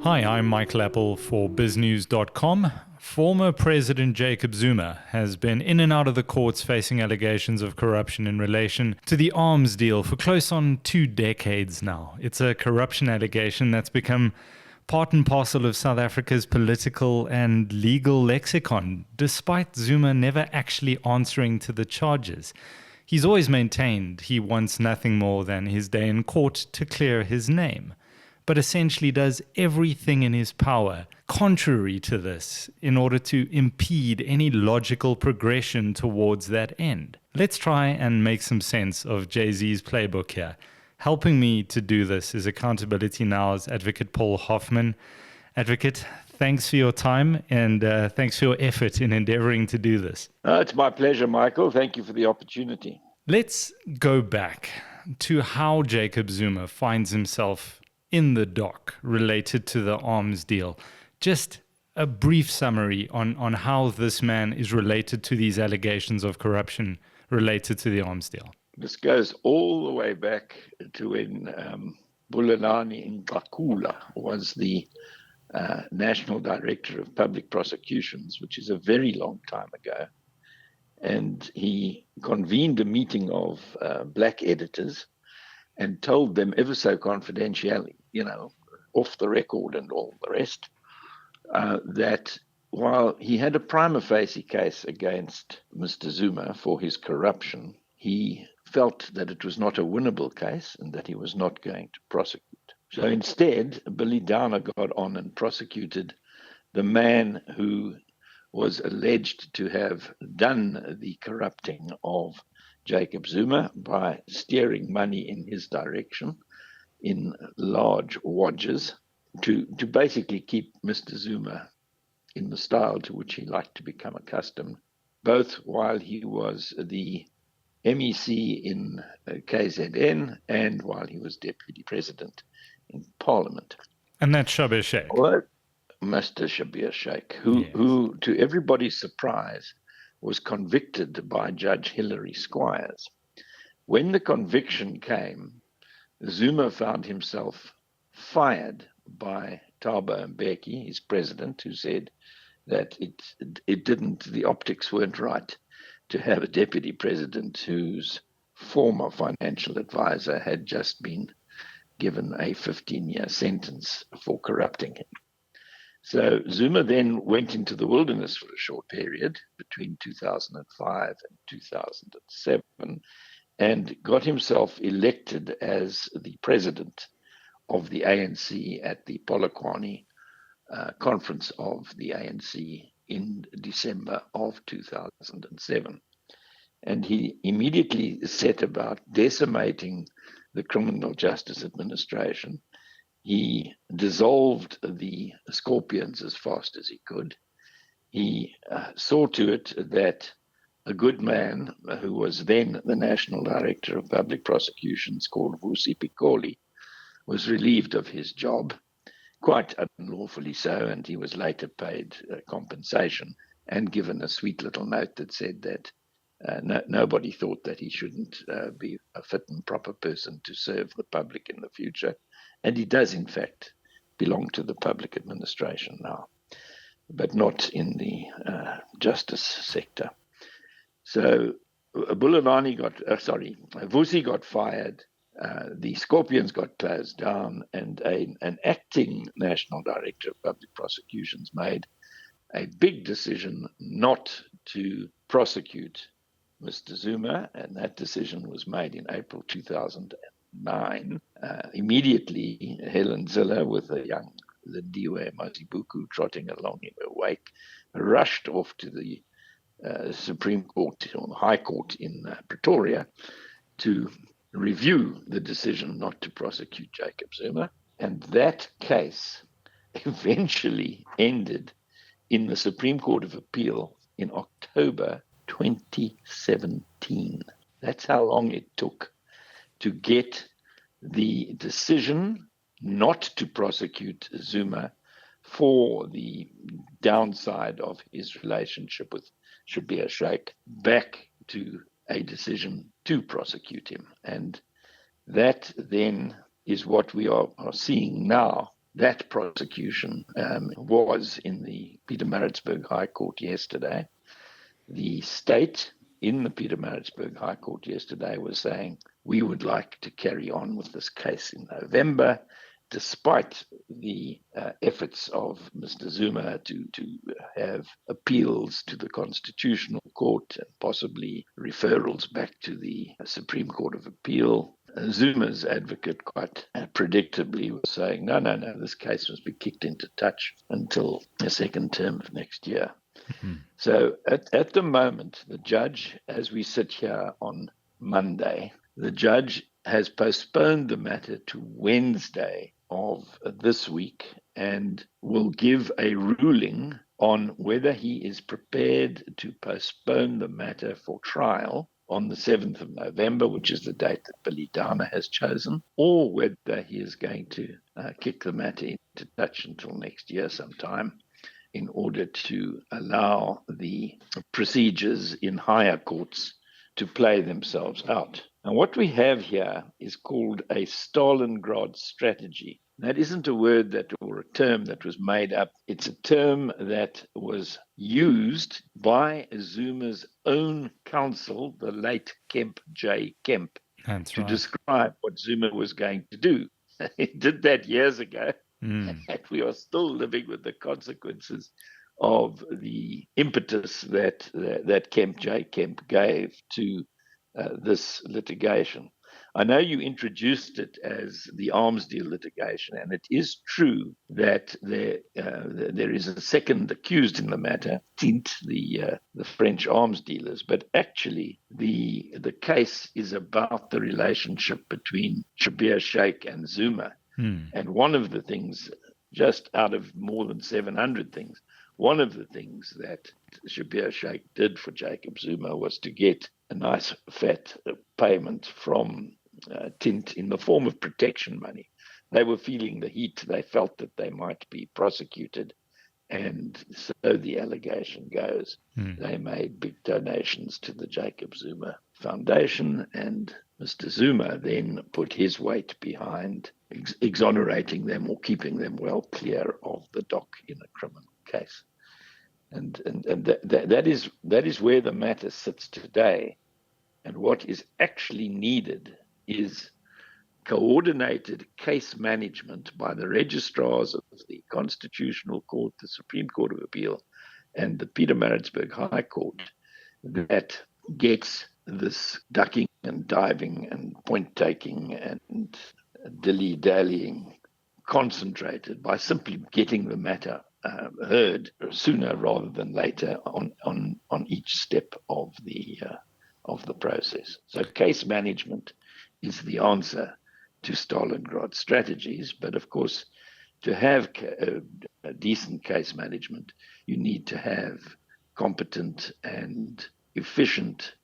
Hi, I'm Michael Appel for BizNews.com. Former President Jacob Zuma has been in and out of the courts facing allegations of corruption in relation to the arms deal for close on 2 decades now. It's a corruption allegation that's become part and parcel of South Africa's political and legal lexicon, despite Zuma never actually answering to the charges. He's always maintained he wants nothing more than his day in court to clear his name, but essentially does everything in his power contrary to this in order to impede any logical progression towards that end. Let's try and make some sense of Jay-Z's playbook here. Helping me to do this is Accountability Now's advocate Paul Hoffman. Advocate, thanks for your time and thanks for your effort in endeavoring to do this. It's my pleasure, Michael. Thank you for the opportunity. Let's go back to how Jacob Zuma finds himself in the dock related to the arms deal. Just a brief summary on how this man is related to these allegations of corruption related to the arms deal. This goes all the way back to when Bulelani Ngakula was the National Director of Public Prosecutions, which is a very long time ago. And he convened a meeting of black editors and told them ever so confidentially, off the record and all the rest, that while he had a prima facie case against Mr. Zuma for his corruption, he felt that it was not a winnable case and that he was not going to prosecute. So instead, Billy Downer got on and prosecuted the man who was alleged to have done the corrupting of Jacob Zuma by steering money in his direction in large wadges to basically keep Mr. Zuma in the style to which he liked to become accustomed, both while he was the MEC in KZN and while he was Deputy President in Parliament. And that's Shabir Shaik. Well, Mr. Shabir Shaik, who, to everybody's surprise, was convicted by Judge Hilary Squires. When the conviction came, Zuma found himself fired by Thabo Mbeki, his president, who said that the optics weren't right to have a deputy president whose former financial advisor had just been given a 15-year sentence for corrupting him. So Zuma then went into the wilderness for a short period between 2005 and 2007 and got himself elected as the president of the ANC at the Polokwane conference of the ANC in December of 2007. And he immediately set about decimating the criminal justice administration. He dissolved the Scorpions as fast as he could. He saw to it that a good man who was then the National Director of Public Prosecutions, called Vusi Pikoli, was relieved of his job, quite unlawfully so, and he was later paid compensation and given a sweet little note that said that nobody thought that he shouldn't be a fit and proper person to serve the public in the future. And he does, in fact, belong to the public administration now, but not in the justice sector. So Vusi got fired, the Scorpions got closed down, and an acting National Director of Public Prosecutions made a big decision not to prosecute Mr. Zuma, and that decision was made in April 2009. Immediately, Helen Zille, with a young Lindiwe Mazibuku trotting along in her wake, rushed off to the Supreme Court or the High Court in Pretoria to review the decision not to prosecute Jacob Zuma. And that case eventually ended in the Supreme Court of Appeal in October 2017. That's how long it took to get the decision not to prosecute Zuma for the downside of his relationship with Shabir Shaik back to a decision to prosecute him. And that then is what we are seeing now that prosecution was in the Pietermaritzburg High Court yesterday. The state in the Pietermaritzburg High Court yesterday was saying, we would like to carry on with this case in November, despite the efforts of Mr. Zuma to have appeals to the Constitutional Court and possibly referrals back to the Supreme Court of Appeal. Zuma's advocate quite predictably was saying, no, this case must be kicked into touch until the second term of next year. Mm-hmm. So at the moment, the judge, as we sit here on Monday, the judge has postponed the matter to Wednesday of this week and will give a ruling on whether he is prepared to postpone the matter for trial on the 7th of November, which is the date that Billy Dana has chosen, or whether he is going to kick the matter into touch until next year sometime in order to allow the procedures in higher courts to play themselves out. And what we have here is called a Stalingrad strategy. That isn't a word or a term that was made up. It's a term that was used by Zuma's own counsel, the late Kemp J. Kemp, to describe what Zuma was going to do. He did that years ago, and we are still living with the consequences of the impetus that Kemp J. Kemp gave to this litigation. I know you introduced it as the arms deal litigation, and it is true that there is a second accused in the matter, Tint, the French arms dealers. But actually, the case is about the relationship between Schabir Shaik and Zuma. And one of the things, just out of more than 700 things, one of the things that Schabir Shaik did for Jacob Zuma was to get a nice fat payment from Tint in the form of protection money. They were feeling the heat. They felt that they might be prosecuted. And so the allegation goes, they made big donations to the Jacob Zuma Foundation, and Mr. Zuma then put his weight behind exonerating them or keeping them well clear of the dock in a criminal case. And that is where the matter sits today. And what is actually needed is coordinated case management by the registrars of the Constitutional Court, the Supreme Court of Appeal, and the Pietermaritzburg High Court that gets this ducking and diving and point-taking and dilly-dallying concentrated by simply getting the matter heard sooner rather than later on each step of the process. So case management is the answer to Stalingrad strategies. But of course, to have a decent case management, you need to have competent and efficient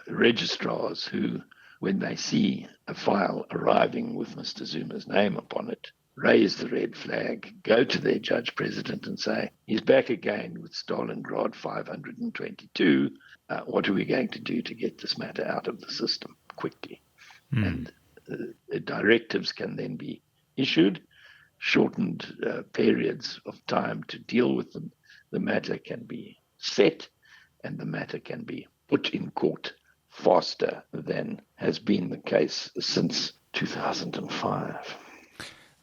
registrars who, when they see a file arriving with Mr. Zuma's name upon it, raise the red flag, go to their judge president and say, he's back again with Stalingrad 522. What are we going to do to get this matter out of the system quickly? And directives can then be issued, shortened periods of time to deal with them. The matter can be set, and the matter can be put in court faster than has been the case since 2005.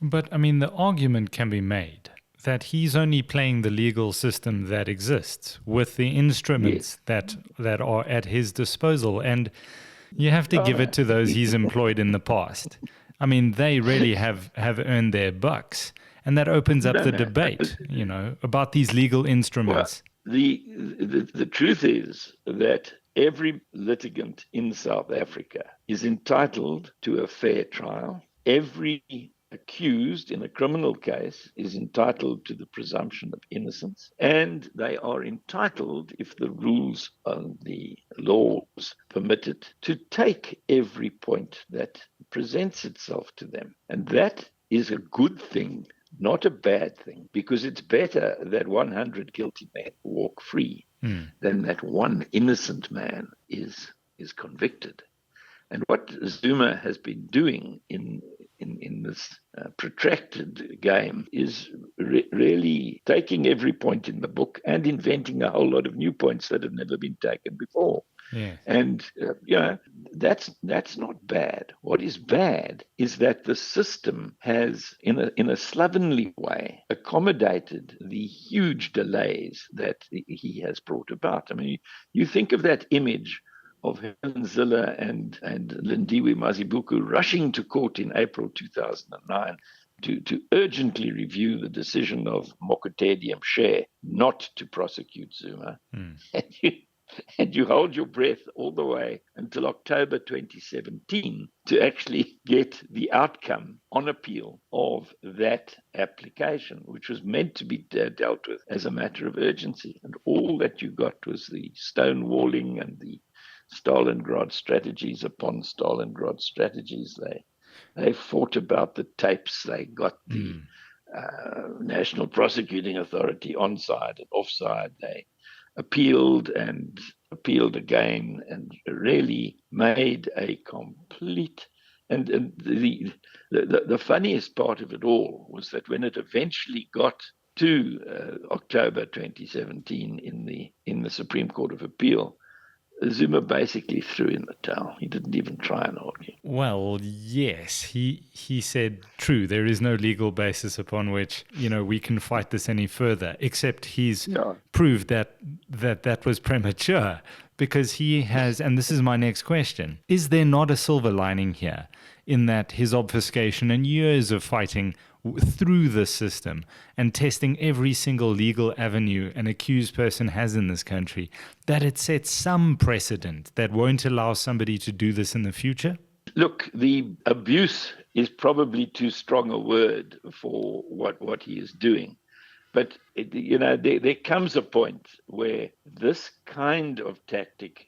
But, I mean, the argument can be made that he's only playing the legal system that exists with the instruments that are at his disposal. And you have to give it to those he's employed in the past. I mean, they really have earned their bucks. And that opens up the debate, about these legal instruments. Well, the truth is that every litigant in South Africa is entitled to a fair trial. Every accused in a criminal case is entitled to the presumption of innocence, and they are entitled, if the rules and the laws permit it, to take every point that presents itself to them. And that is a good thing, not a bad thing, because it's better that 100 guilty men walk free than that one innocent man is convicted. And what Zuma has been doing in in this protracted game is really taking every point in the book and inventing a whole lot of new points that have never been taken before. Yeah. And that's not bad. What is bad is that the system has, in a slovenly way, accommodated the huge delays that he has brought about. I mean, you think of that image of Helen Zille and Lindiwe Mazibuko rushing to court in April 2009 to urgently review the decision of Mokotedi Mshe not to prosecute Zuma. And you hold your breath all the way until October 2017 to actually get the outcome on appeal of that application, which was meant to be dealt with as a matter of urgency. And all that you got was the stonewalling and the Stalingrad strategies upon Stalingrad strategies. They fought about the tapes. They got the National Prosecuting Authority onside and offside. They appealed and appealed again and really made a complete. And the funniest part of it all was that when it eventually got to October 2017 in the Supreme Court of Appeal, Zuma basically threw in the towel. He didn't even try and argue. Well, yes, he said, true, there is no legal basis upon which, we can fight this any further, except he's proved that was premature, because he has, and this is my next question, is there not a silver lining here in that his obfuscation and years of fighting through the system and testing every single legal avenue an accused person has in this country, that it sets some precedent that won't allow somebody to do this in the future? Look, the abuse is probably too strong a word for what he is doing. But, there comes a point where this kind of tactic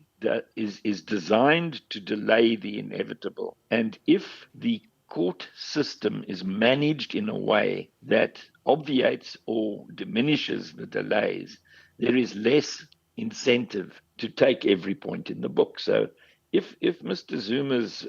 is designed to delay the inevitable. And if the court system is managed in a way that obviates or diminishes the delays, there is less incentive to take every point in the book. So if Mr. Zuma's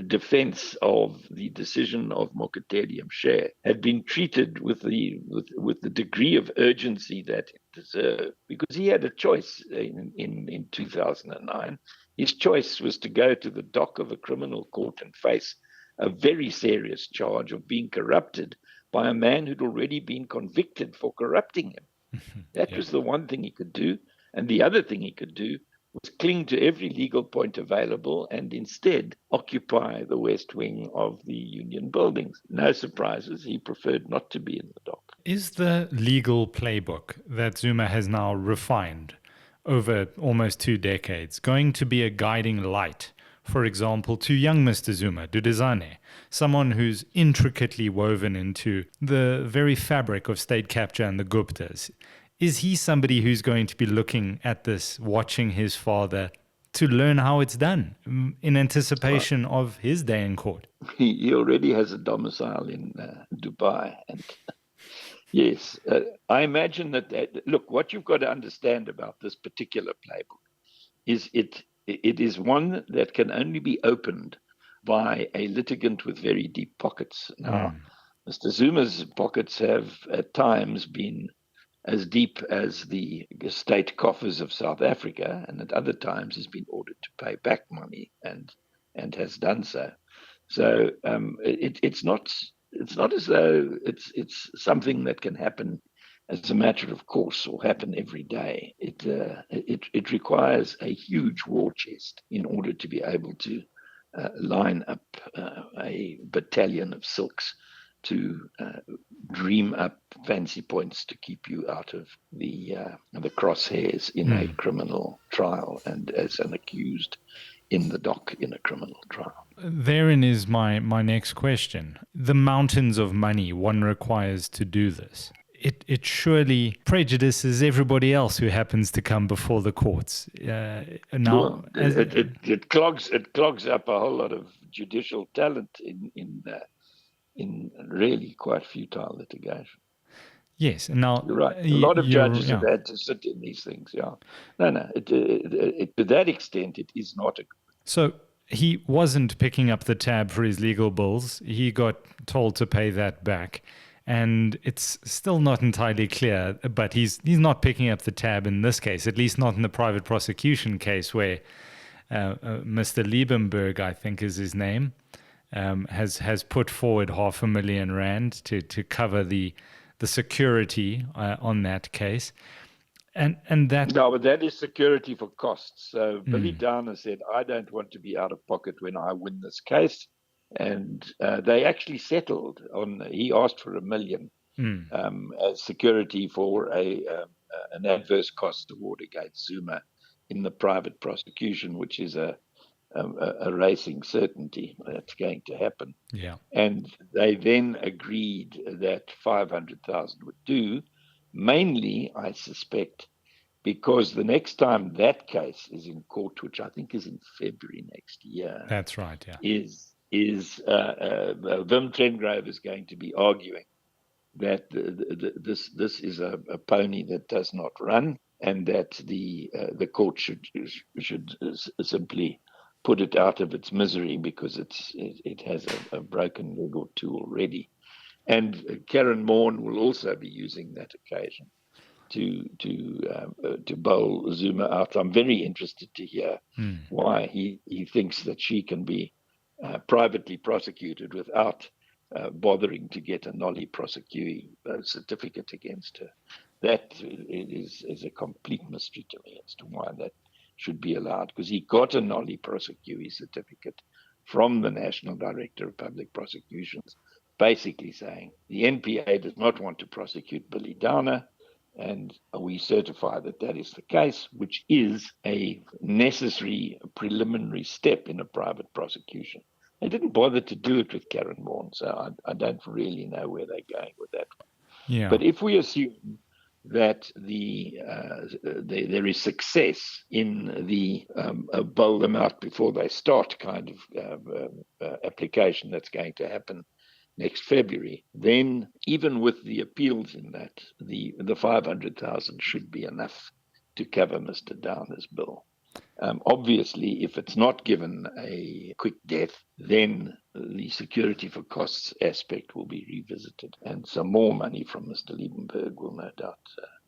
defense of the decision of Mokotedi Mshe had been treated with the degree of urgency that it deserved, because he had a choice in 2009, his choice was to go to the dock of a criminal court and face a very serious charge of being corrupted by a man who'd already been convicted for corrupting him. That was the one thing he could do. And the other thing he could do was cling to every legal point available and instead occupy the west wing of the Union buildings. No surprises, he preferred not to be in the dock. Is the legal playbook that Zuma has now refined over almost 2 decades going to be a guiding light, for example, to young Mr. Zuma, Dudizane, someone who's intricately woven into the very fabric of state capture and the Guptas? Is he somebody who's going to be looking at this, watching his father, to learn how it's done in anticipation of his day in court? He already has a domicile in Dubai. And yes, I imagine that, look, what you've got to understand about this particular playbook is it is one that can only be opened by a litigant with very deep pockets. Now, Mr. Zuma's pockets have at times been as deep as the state coffers of South Africa, and at other times has been ordered to pay back money and has done so. So it's not as though it's something that can happen as a matter of course or happen every day. It requires a huge war chest in order to be able to line up a battalion of silks to dream up fancy points to keep you out of the crosshairs in a criminal trial and as an accused in the dock in a criminal trial. Therein is my next question. The mountains of money one requires to do this. It surely prejudices everybody else who happens to come before the courts. Now, it clogs up a whole lot of judicial talent in really quite futile litigation. Yes, and now you're right. A lot of judges have had to sit in these things. Yeah, no. To that extent, it is not a. So he wasn't picking up the tab for his legal bills. He got told to pay that back. And it's still not entirely clear, but he's not picking up the tab in this case, at least not in the private prosecution case where Mr. Liebenberg, I think is his name, has put forward R500,000 to cover the security on that case. And that No, but that is security for costs. So Billy Downer said, I don't want to be out of pocket when I win this case. And they actually settled on, he asked for $1 million as security for an adverse cost award against Zuma in the private prosecution, which is a racing certainty that's going to happen. Yeah. And they then agreed that 500,000 would do, mainly, I suspect, because the next time that case is in court, which I think is in February next year. That's right, yeah. Is Wim Trenggrove is going to be arguing that this is a pony that does not run, and that the court should simply put it out of its misery because it has a broken leg or two already. And Karyn Maughan will also be using that occasion to bowl Zuma out. I'm very interested to hear why he thinks that she can be privately prosecuted without bothering to get a nolli prosequi certificate against her. That is a complete mystery to me as to why that should be allowed, because he got a nolli prosequi certificate from the National Director of Public Prosecutions, basically saying the NPA does not want to prosecute Billy Downer, and we certify that that is the case, which is a necessary preliminary step in a private prosecution. They didn't bother to do it with Karyn Maughan, so I don't really know where they're going with that one. Yeah. But if we assume that there is success in the bowl them out before they start kind of application that's going to happen next February, then even with the appeals in that, the 500,000 should be enough to cover Mr. Downer's bill. Obviously, if it's not given a quick death, then the security for costs aspect will be revisited, and some more money from Mr. Liebenberg will no doubt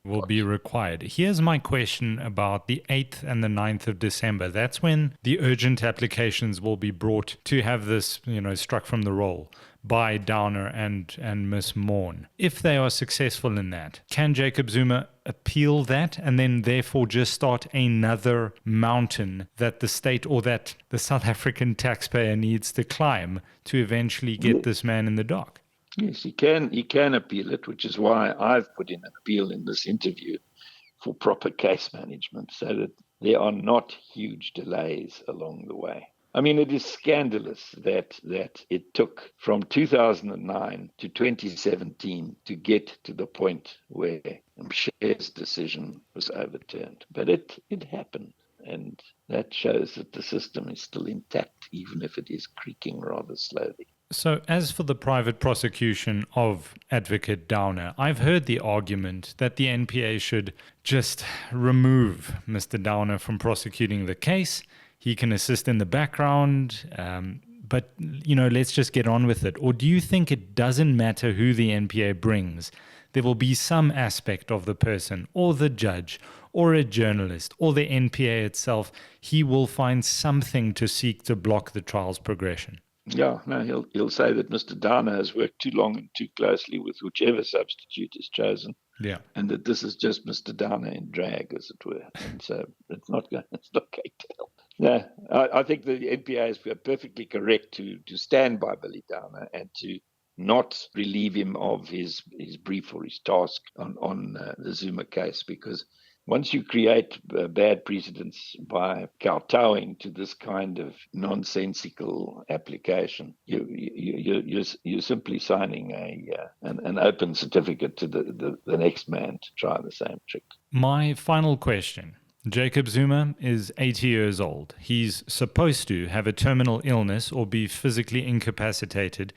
will be required. Here's my question about the 8th and the 9th of December. That's when the urgent applications will be brought to have this, struck from the roll by Downer and Miss Maughan. If they are successful in that, can Jacob Zuma appeal that and then therefore just start another mountain that the state or that the South African taxpayer needs to climb to eventually get this man in the dock? Yes, he can appeal it, which is why I've put in an appeal in this interview for proper case management, so that there are not huge delays along the way. I mean, it is scandalous that it took from 2009 to 2017 to get to the point where Mshe's decision was overturned. But it happened, and that shows that the system is still intact, even if it is creaking rather slowly. So as for the private prosecution of Advocate Downer, I've heard the argument that the NPA should just remove Mr. Downer from prosecuting the case. He can assist in the background, but, let's just get on with it. Or do you think it doesn't matter who the NPA brings? There will be some aspect of the person or the judge or a journalist or the NPA itself. He will find something to seek to block the trial's progression. Yeah, no, he'll say that Mr. Downer has worked too long and too closely with whichever substitute is chosen. Yeah, and that this is just Mr. Downer in drag, as it were, and so it's not going to help. No, I think the NPA is perfectly correct to stand by Billy Downer and to not relieve him of his brief or his task on the Zuma case, because once you create bad precedents by kowtowing to this kind of nonsensical application, you're simply signing an open certificate to the next man to try the same trick. My final question. Jacob Zuma is 80 years old. He's supposed to have a terminal illness or be physically incapacitated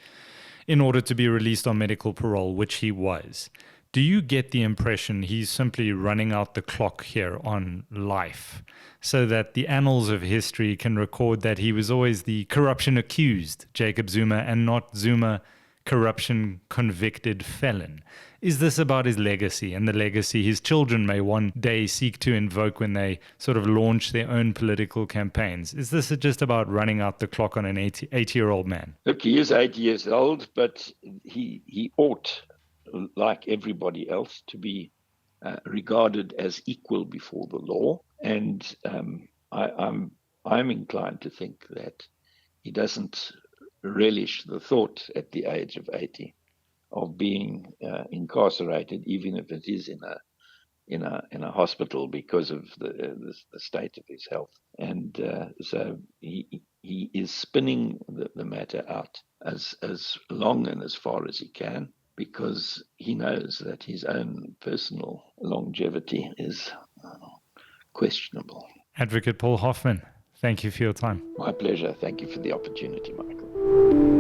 in order to be released on medical parole, which he was. Do you get the impression he's simply running out the clock here on life so that the annals of history can record that he was always the corruption accused Jacob Zuma and not Zuma, corruption convicted felon? Is this about his legacy and the legacy his children may one day seek to invoke when they sort of launch their own political campaigns? Is this just about running out the clock on an 80-year-old man? Look, he is 80 years old, but he ought, like everybody else, to be regarded as equal before the law. And I'm inclined to think that he doesn't relish the thought at the age of 80 of being incarcerated, even if it is in a hospital because of the state of his health. And so he is spinning the matter out as long and as far as he can, because he knows that his own personal longevity is questionable. Advocate Paul Hoffman, thank you for your time. My pleasure. Thank you for the opportunity, Michael.